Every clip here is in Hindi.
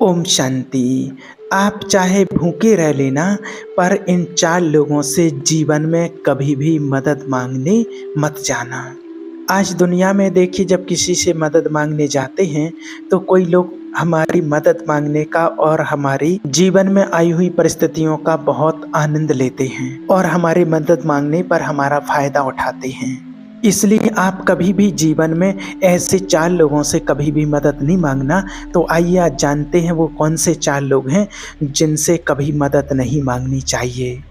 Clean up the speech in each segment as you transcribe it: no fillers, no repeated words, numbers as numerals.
ओम शांति। आप चाहे भूखे रह लेना, पर इन 4 लोगों से जीवन में कभी भी मदद मांगने मत जाना। आज दुनिया में देखिए, जब किसी से मदद मांगने जाते हैं तो कोई लोग हमारी मदद मांगने का और हमारी जीवन में आई हुई परिस्थितियों का बहुत आनंद लेते हैं और हमारी मदद मांगने पर हमारा फायदा उठाते हैं। इसलिए आप कभी भी जीवन में ऐसे 4 लोगों से कभी भी मदद नहीं मांगना। तो आइए आज जानते हैं वो कौन से 4 लोग हैं जिनसे कभी मदद नहीं मांगनी चाहिए।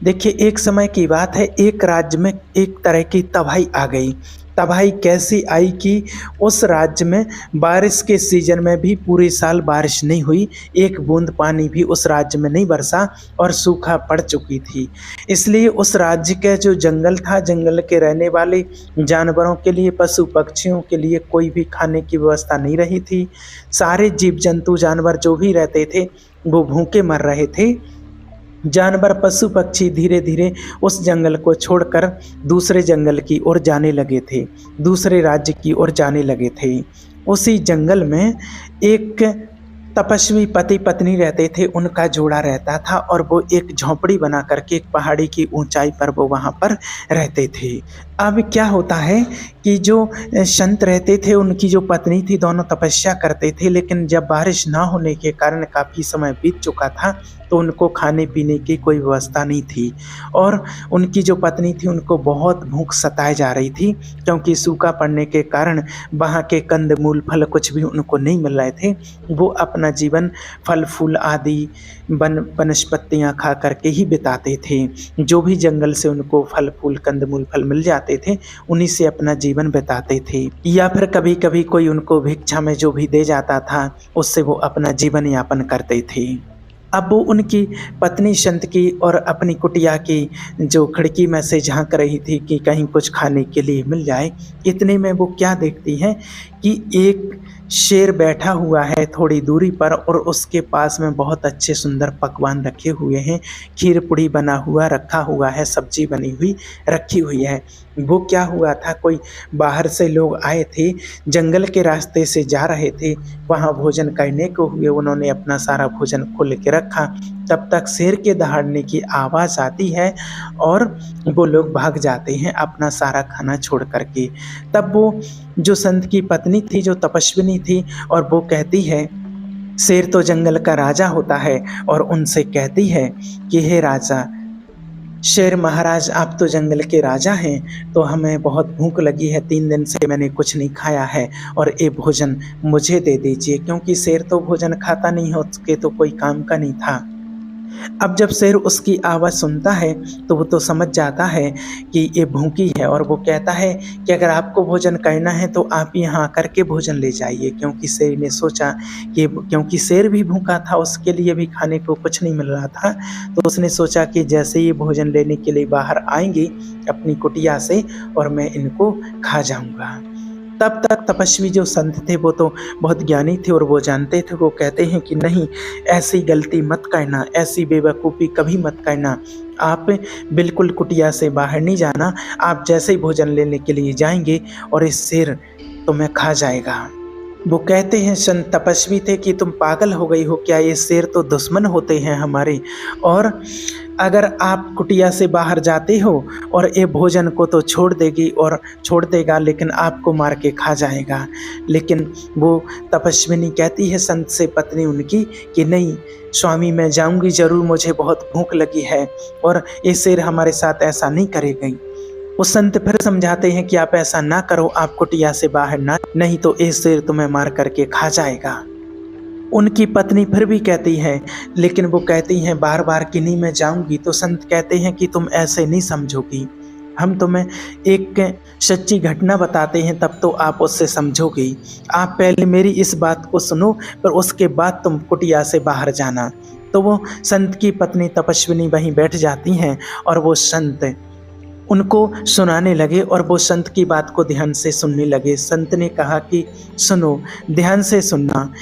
देखिए, एक समय की बात है, एक राज्य में एक तरह की तबाही आ गई। तबाही कैसी आई कि उस राज्य में बारिश के सीजन में भी पूरे साल बारिश नहीं हुई, एक बूंद पानी भी उस राज्य में नहीं बरसा और सूखा पड़ चुकी थी। इसलिए उस राज्य के जो जंगल था, जंगल के रहने वाले जानवरों के लिए, पशु पक्षियों के लिए कोई भी खाने की व्यवस्था नहीं रही थी। सारे जीव जंतु जानवर जो भी रहते थे वो भूखे मर रहे थे। जानवर पशु पक्षी धीरे धीरे उस जंगल को छोड़कर दूसरे जंगल की ओर जाने लगे थे, दूसरे राज्य की ओर जाने लगे थे। उसी जंगल में एक तपस्वी पति पत्नी रहते थे, उनका जोड़ा रहता था और वो एक झोंपड़ी बना करके एक पहाड़ी की ऊंचाई पर वो वहाँ पर रहते थे। अब क्या होता है कि जो संत रहते थे, उनकी जो पत्नी थी, दोनों तपस्या करते थे, लेकिन जब बारिश ना होने के कारण काफ़ी समय बीत चुका था तो उनको खाने पीने की कोई व्यवस्था नहीं थी और उनकी जो पत्नी थी उनको बहुत भूख सताए जा रही थी, क्योंकि सूखा पड़ने के कारण वहाँ के कंदमूल फल कुछ भी उनको नहीं मिल रहे थे। वो अपना जीवन फल फूल आदि वनस्पतियाँ खा करके ही बिताते थे। जो भी जंगल से उनको फल फूल कंदमूल फल मिल जाते थे, उन्हीं से अपना जीवन बिताते थे, या फिर कभी कभी कोई उनको भिक्षा में जो भी दे जाता था उससे वो अपना जीवन यापन करते थे। अब वो उनकी पत्नी संत की और अपनी कुटिया की जो खिड़की में से झांक रही थी कि कहीं कुछ खाने के लिए मिल जाए। इतने में वो क्या देखती हैं कि एक शेर बैठा हुआ है थोड़ी दूरी पर और उसके पास में बहुत अच्छे सुंदर पकवान रखे हुए हैं, खीर पूड़ी बना हुआ रखा हुआ है, सब्जी बनी हुई रखी हुई है। वो क्या हुआ था, कोई बाहर से लोग आए थे, जंगल के रास्ते से जा रहे थे, वहाँ भोजन करने को हुए, उन्होंने अपना सारा भोजन खोल के रखा। तब तक शेर के दहाड़ने की आवाज़ आती है और वो लोग भाग जाते हैं अपना सारा खाना छोड़ करके। तब वो जो संत की पत्नी थी, जो तपस्विनी थी, और वो कहती है, शेर तो जंगल का राजा होता है, और उनसे कहती है कि हे राजा, शेर महाराज, आप तो जंगल के राजा हैं, तो हमें बहुत भूख लगी है, 3 दिन से मैंने कुछ नहीं खाया है और ये भोजन मुझे दे दीजिए, क्योंकि शेर तो भोजन खाता नहीं हो, उसके तो कोई काम का नहीं था। अब जब शेर उसकी आवाज़ सुनता है तो वो तो समझ जाता है कि ये भूखी है, और वो कहता है कि अगर आपको भोजन करना है तो आप यहाँ आकर के भोजन ले जाइए। क्योंकि शेर ने सोचा कि क्योंकि शेर भी भूखा था, उसके लिए भी खाने को कुछ नहीं मिल रहा था, तो उसने सोचा कि जैसे ये भोजन लेने के लिए बाहर आएंगे अपनी कुटिया से, और मैं इनको खा जाऊँगा। तब तक तपस्वी जो संत थे वो तो बहुत ज्ञानी थे और वो जानते थे। वो कहते हैं कि नहीं, ऐसी गलती मत करना, ऐसी बेवकूफ़ी कभी मत करना, आप बिल्कुल कुटिया से बाहर नहीं जाना। आप जैसे ही भोजन लेने के लिए जाएंगे और ये शेर तुम्हें खा जाएगा। वो कहते हैं, संत तपस्वी थे, कि तुम पागल हो गई हो क्या, ये शेर तो दुश्मन होते हैं हमारे, और अगर आप कुटिया से बाहर जाते हो और ये भोजन को तो छोड़ देगा, लेकिन आपको मार के खा जाएगा। लेकिन वो तपस्विनी कहती है संत से, पत्नी उनकी, कि नहीं स्वामी, मैं जाऊंगी ज़रूर, मुझे बहुत भूख लगी है और ये शेर हमारे साथ ऐसा नहीं करेगी। वो संत फिर समझाते हैं कि आप ऐसा ना करो, आप कुटिया से बाहर ना, नहीं तो ये शेर तुम्हें मार करके खा जाएगा। उनकी पत्नी फिर भी कहती है, लेकिन वो कहती हैं बार बार कि नहीं मैं जाऊंगी। तो संत कहते हैं कि तुम ऐसे नहीं समझोगी, हम तुम्हें एक सच्ची घटना बताते हैं, तब तो आप उससे समझोगी। आप पहले मेरी इस बात को सुनो, पर उसके बाद तुम कुटिया से बाहर जाना। तो वो संत की पत्नी तपस्विनी वहीं बैठ जाती हैं और वो संत उनको सुनाने लगे और वो संत की बात को ध्यान से सुनने लगे। संत ने कहा कि सुनो, ध्यान से सुनना,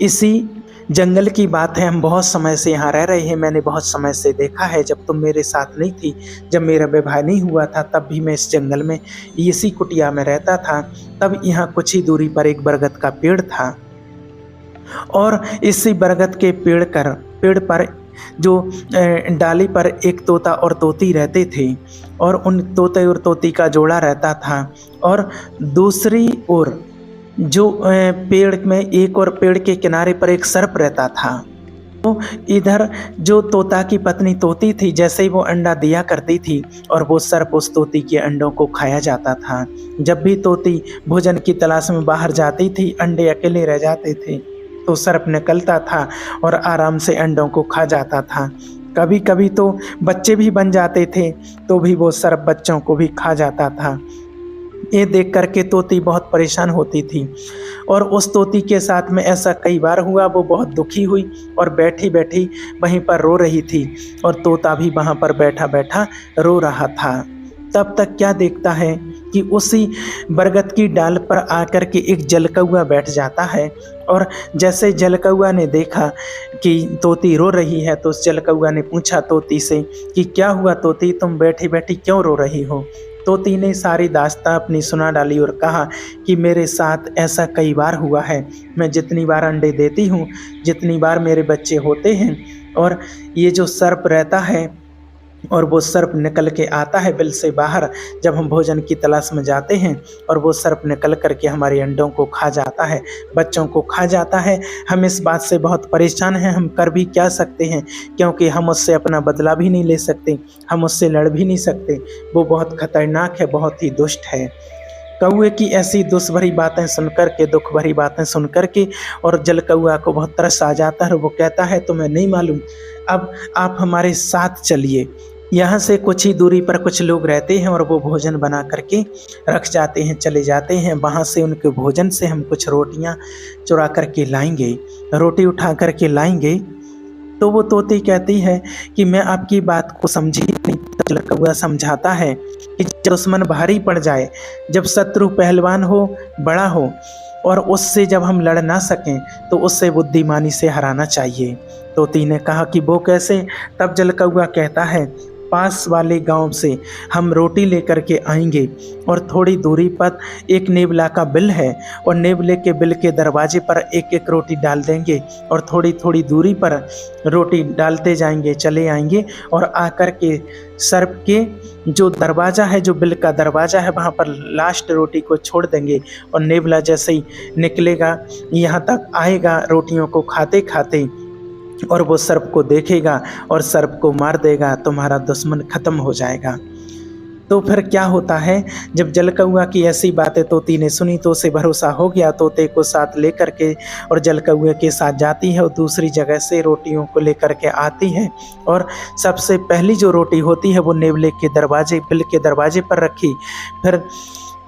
इसी जंगल की बात है, हम बहुत समय से यहाँ रह रहे हैं, मैंने बहुत समय से देखा है, जब तुम मेरे साथ नहीं थी, जब मेरा विवाह नहीं हुआ था, तब भी मैं इस जंगल में इसी कुटिया में रहता था। तब यहाँ कुछ ही दूरी पर एक बरगद का पेड़ था। और इसी बरगद के पेड़ पर जो डाली पर एक तोता और तोती रहते थे, और उन तोते और तोती का जोड़ा रहता था। और दूसरी ओर जो पेड़ में एक और पेड़ के किनारे पर एक सर्प रहता था। तो इधर जो तोता की पत्नी तोती थी, जैसे ही वो अंडा दिया करती थी और वो सर्प उस तोती के अंडों को खाया जाता था। जब भी तोती भोजन की तलाश में बाहर जाती थी, अंडे अकेले रह जाते थे, तो सर्प निकलता था और आराम से अंडों को खा जाता था। कभी कभी तो बच्चे भी बन जाते थे, तो भी वो सर्प बच्चों को भी खा जाता था। ये देख करके तोती बहुत परेशान होती थी, और उस तोती के साथ में ऐसा कई बार हुआ। वो बहुत दुखी हुई और बैठी बैठी वहीं पर रो रही थी, और तोता भी वहाँ पर बैठा बैठा रो रहा था। तब तक क्या देखता है कि उसी बरगद की डाल पर आकर के एक जलकौआ बैठ जाता है। और जैसे जलकौआ ने देखा कि तोती रो रही है, तो उस जलकौआ ने पूछा तोती से कि क्या हुआ तोती, तुम बैठी बैठी क्यों रो रही हो। तोती ने सारी दास्तां अपनी सुना डाली और कहा कि मेरे साथ ऐसा कई बार हुआ है। मैं जितनी बार अंडे देती हूँ, जितनी बार मेरे बच्चे होते हैं, और ये जो सर्प रहता है, और वो सर्प निकल के आता है बिल से बाहर जब हम भोजन की तलाश में जाते हैं, और वो सर्प निकल करके हमारे अंडों को खा जाता है, बच्चों को खा जाता है। हम इस बात से बहुत परेशान हैं। हम कर भी क्या सकते हैं, क्योंकि हम उससे अपना बदला भी नहीं ले सकते, हम उससे लड़ भी नहीं सकते। वो बहुत खतरनाक है, बहुत ही दुष्ट है। कौए की ऐसी दुष्ट भरी बातें सुनकर के, दुख भरी बातें सुनकर के, और जलकौआ को बहुत तरस आ जाता है। वो कहता है तुम्हें नहीं मालूम, अब आप हमारे साथ चलिए। यहाँ से कुछ ही दूरी पर कुछ लोग रहते हैं, और वो भोजन बना करके रख जाते हैं, चले जाते हैं। वहाँ से उनके भोजन से हम कुछ रोटियाँ चुरा करके लाएंगे, रोटी उठा करके लाएंगे। तो वो तोती कहती है कि मैं आपकी बात को समझी नहीं। जलकौआ समझाता है कि जब दुश्मन भारी पड़ जाए, जब शत्रु पहलवान हो, बड़ा हो, और उससे जब हम लड़ ना सकें, तो उससे बुद्धिमानी से हराना चाहिए। तोती ने कहा कि वो कैसे। तब जलकौआ कहता है पास वाले गांव से हम रोटी लेकर के आएंगे, और थोड़ी दूरी पर एक नेवला का बिल है, और नेवले के बिल के दरवाजे पर एक एक रोटी डाल देंगे, और थोड़ी थोड़ी दूरी पर रोटी डालते जाएंगे, चले आएंगे, और आकर के सर्प के जो दरवाज़ा है, जो बिल का दरवाज़ा है, वहाँ पर लास्ट रोटी को छोड़ देंगे। और नेवला जैसे ही निकलेगा, यहाँ तक आएगा रोटियों को खाते खाते, और वो सर्प को देखेगा और सर्प को मार देगा, तुम्हारा दुश्मन खत्म हो जाएगा। तो फिर क्या होता है, जब जलकौआ की ऐसी बातें तोती ने सुनी, तो उसे भरोसा हो गया। तोते को साथ लेकर के और जलकौए के साथ जाती है, और दूसरी जगह से रोटियों को लेकर के आती है। और सबसे पहली जो रोटी होती है, वो नेवले के दरवाजे, बिल के दरवाजे पर रखी, फिर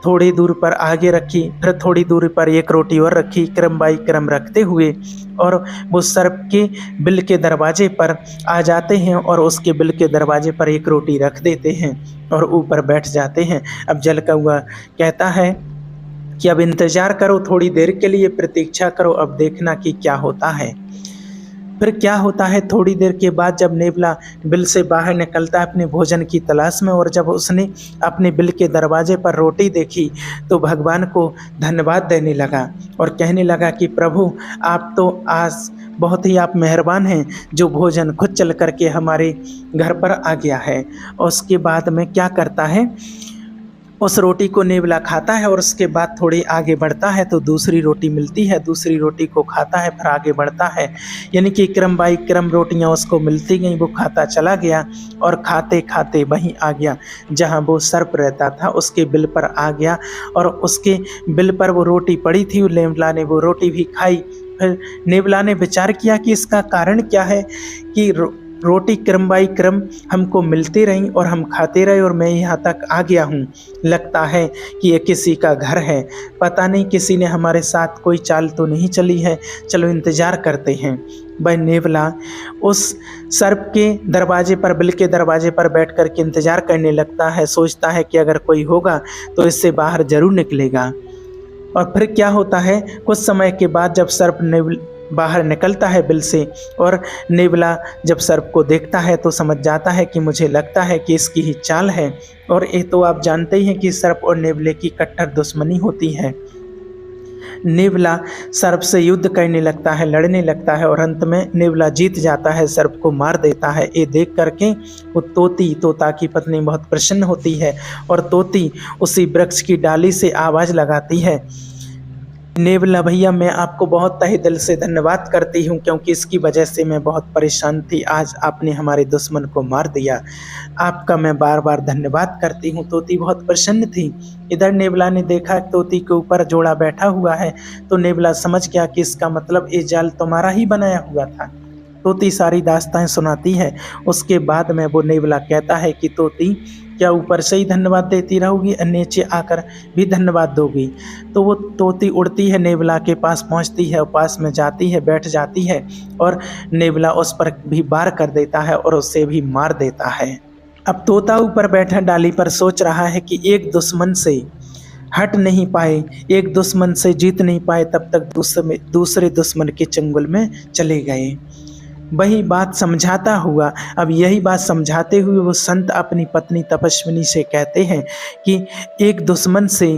थोड़ी दूर पर आगे रखी, फिर थोड़ी दूरी पर एक रोटी और रखी, क्रम बाई क्रम रखते हुए, और वो सर्प के बिल के दरवाजे पर आ जाते हैं, और उसके बिल के दरवाजे पर एक रोटी रख देते हैं, और ऊपर बैठ जाते हैं। अब जलकौआ कहता है कि अब इंतज़ार करो, थोड़ी देर के लिए प्रतीक्षा करो, अब देखना कि क्या होता है। फिर क्या होता है, थोड़ी देर के बाद जब नेवला बिल से बाहर निकलता है अपने भोजन की तलाश में, और जब उसने अपने बिल के दरवाजे पर रोटी देखी, तो भगवान को धन्यवाद देने लगा और कहने लगा कि प्रभु, आप तो आज बहुत ही आप मेहरबान हैं, जो भोजन खुद चल करके हमारे घर पर आ गया है। और उसके बाद में क्या करता है, उस रोटी को नेवला खाता है, और उसके बाद थोड़ी आगे बढ़ता है तो दूसरी रोटी मिलती है, दूसरी रोटी को खाता है, फिर आगे बढ़ता है। यानी कि क्रम बाई क्रम रोटियां उसको मिलती गई, वो खाता चला गया, और खाते खाते वहीं आ गया जहां वो सर्प रहता था, उसके बिल पर आ गया, और उसके बिल पर वो रोटी पड़ी थी। नेवला ने वो रोटी भी खाई। फिर नेवला ने विचार किया कि इसका कारण क्या है कि रोटी क्रम बाई क्रम हमको मिलती रही और हम खाते रहे, और मैं यहाँ तक आ गया हूँ। लगता है कि ये किसी का घर है, पता नहीं किसी ने हमारे साथ कोई चाल तो नहीं चली है, चलो इंतज़ार करते हैं। वह नेवला उस सर्प के दरवाजे पर, बिल के दरवाजे पर बैठ कर के इंतज़ार करने लगता है। सोचता है कि अगर कोई होगा तो इससे बाहर ज़रूर निकलेगा। और फिर क्या होता है, कुछ समय के बाद जब सर्प बाहर निकलता है बिल से, और नेवला जब सर्प को देखता है तो समझ जाता है कि मुझे लगता है कि इसकी ही चाल है। और ये तो आप जानते ही हैं कि सर्प और नेवले की कट्टर दुश्मनी होती है। नेवला सर्प से युद्ध करने लगता है, लड़ने लगता है और अंत में नेवला जीत जाता है, सर्प को मार देता है। ये देख करके वो तोता की पत्नी बहुत प्रसन्न होती है और तोती उसी वृक्ष की डाली से आवाज़ लगाती है, नेवला भैया मैं आपको बहुत तहे दिल से धन्यवाद करती हूँ, क्योंकि इसकी वजह से मैं बहुत परेशान थी। आज आपने हमारे दुश्मन को मार दिया, आपका मैं बार बार धन्यवाद करती हूँ। तोती बहुत प्रसन्न थी। इधर नेवला ने देखा तोती के ऊपर जोड़ा बैठा हुआ है, तो नेवला समझ गया कि इसका मतलब ये जाल तुम्हारा ही बनाया हुआ था। तोती सारी दास्तान सुनाती है। उसके बाद में वो नेवला कहता है कि तोती क्या ऊपर से ही धन्यवाद देती रहोगी और नीचे आकर भी धन्यवाद दोगी? तो वो तोती उड़ती है, नेवला के पास पहुंचती है, पास में जाती है, बैठ जाती है और नेवला उस पर भी वार कर देता है और उसे भी मार देता है। अब तोता ऊपर बैठा डाली पर सोच रहा है कि एक दुश्मन से हट नहीं पाए, एक दुश्मन से जीत नहीं पाए, तब तक दूसरे दुश्मन के चंगुल में चले गए। वही बात समझाता हुआ, अब यही बात समझाते हुए वो संत अपनी पत्नी तपस्विनी से कहते हैं कि एक दुश्मन से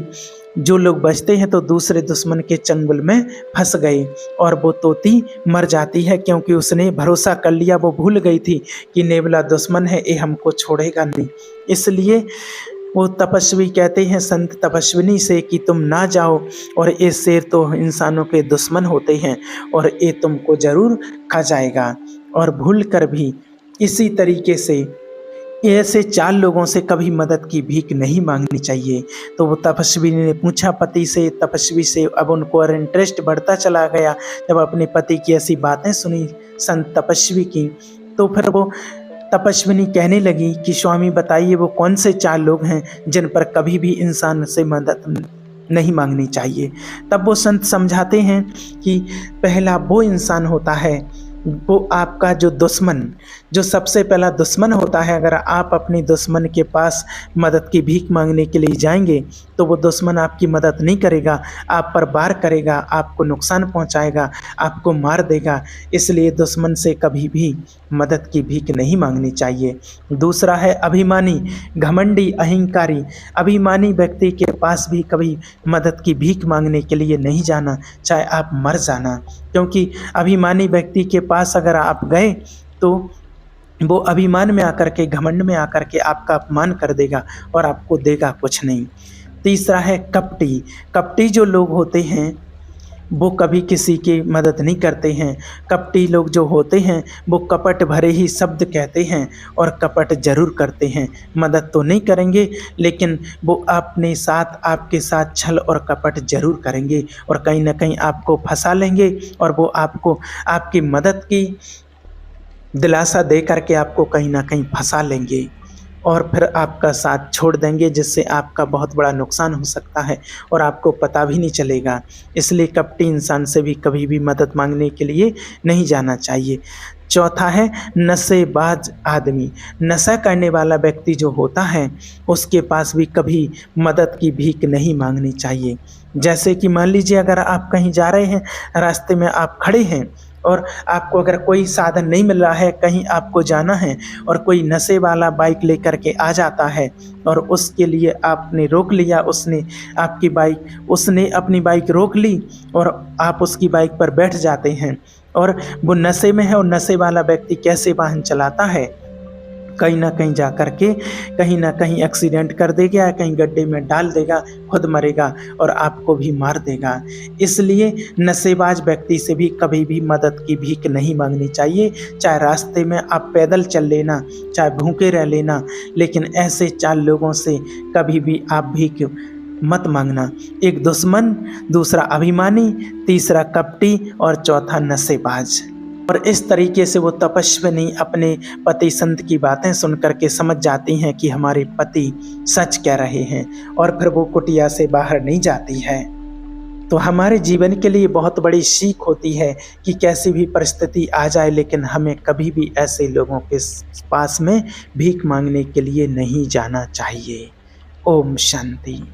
जो लोग बचते हैं तो दूसरे दुश्मन के चंगुल में फंस गए और वो तोती मर जाती है, क्योंकि उसने भरोसा कर लिया। वो भूल गई थी कि नेवला दुश्मन है, ये हमको छोड़ेगा नहीं। इसलिए वो तपस्वी कहते हैं संत तपस्विनी से कि तुम ना जाओ, और ये शेर तो इंसानों के दुश्मन होते हैं और ये तुमको ज़रूर खा जाएगा। और भूल कर भी इसी तरीके से ऐसे 4 लोगों से कभी मदद की भीख नहीं मांगनी चाहिए। तो वो तपस्वी ने पूछा पति से, तपस्वी से। अब उनको और इंटरेस्ट बढ़ता चला गया। जब अपने पति की ऐसी बातें सुनी संत तपस्वी की, तो फिर वो तपस्विनी कहने लगी कि स्वामी बताइए वो कौन से 4 लोग हैं जिन पर कभी भी इंसान से मदद नहीं मांगनी चाहिए। तब वो संत समझाते हैं कि पहला वो इंसान होता है, वो आपका जो दुश्मन, जो सबसे पहला दुश्मन होता है। अगर आप अपने दुश्मन के पास मदद की भीख मांगने के लिए जाएंगे तो वो दुश्मन आपकी मदद नहीं करेगा, आप पर वार करेगा, आपको नुकसान पहुंचाएगा, आपको मार देगा। इसलिए दुश्मन से कभी भी मदद की भीख नहीं मांगनी चाहिए। दूसरा है अभिमानी, घमंडी, अहंकारी। अभिमानी व्यक्ति के पास भी कभी मदद की भीख मांगने के लिए नहीं जाना, चाहे आप मर जाना, क्योंकि अभिमानी व्यक्ति के पास अगर आप गए तो वो अभिमान में आकर के, घमंड में आकर के आपका अपमान कर देगा और आपको देगा कुछ नहीं। तीसरा है कपटी। कपटी जो लोग होते हैं वो कभी किसी की मदद नहीं करते हैं। कपटी लोग जो होते हैं वो कपट भरे ही शब्द कहते हैं और कपट जरूर करते हैं। मदद तो नहीं करेंगे, लेकिन वो अपने साथ, आपके साथ छल और कपट जरूर करेंगे और कहीं ना कहीं आपको फंसा लेंगे और वो आपको आपकी मदद की दिलासा दे करके आपको कहीं ना कहीं फंसा लेंगे और फिर आपका साथ छोड़ देंगे, जिससे आपका बहुत बड़ा नुकसान हो सकता है और आपको पता भी नहीं चलेगा। इसलिए कपटी इंसान से भी कभी भी मदद मांगने के लिए नहीं जाना चाहिए। चौथा है नशेबाज आदमी। नशा करने वाला व्यक्ति जो होता है उसके पास भी कभी मदद की भीख नहीं मांगनी चाहिए। जैसे कि मान लीजिए अगर आप कहीं जा रहे हैं, रास्ते में आप खड़े हैं और आपको अगर कोई साधन नहीं मिल रहा है, कहीं आपको जाना है और कोई नशे वाला बाइक लेकर के आ जाता है और उसके लिए आपने रोक लिया, उसने अपनी बाइक रोक ली और आप उसकी बाइक पर बैठ जाते हैं और वो नशे में है और नशे वाला व्यक्ति कैसे वाहन चलाता है, कहीं ना कहीं जा कर के कहीं ना कहीं एक्सीडेंट कर देगा, कहीं गड्ढे में डाल देगा, खुद मरेगा और आपको भी मार देगा। इसलिए नशेबाज व्यक्ति से भी कभी भी मदद की भीख नहीं मांगनी चाहिए। चाहे रास्ते में आप पैदल चल लेना, चाहे भूखे रह लेना, लेकिन ऐसे 4 लोगों से कभी भी आप भीख मत मांगना। एक दुश्मन, दूसरा अभिमानी, तीसरा कपटी और चौथा नशेबाज। और इस तरीके से वो तपस्विनी अपने पति संत की बातें सुन करके समझ जाती हैं कि हमारे पति सच कह रहे हैं और फिर वो कुटिया से बाहर नहीं जाती है। तो हमारे जीवन के लिए बहुत बड़ी सीख होती है कि कैसी भी परिस्थिति आ जाए, लेकिन हमें कभी भी ऐसे लोगों के पास में भीख मांगने के लिए नहीं जाना चाहिए। ओम शांति।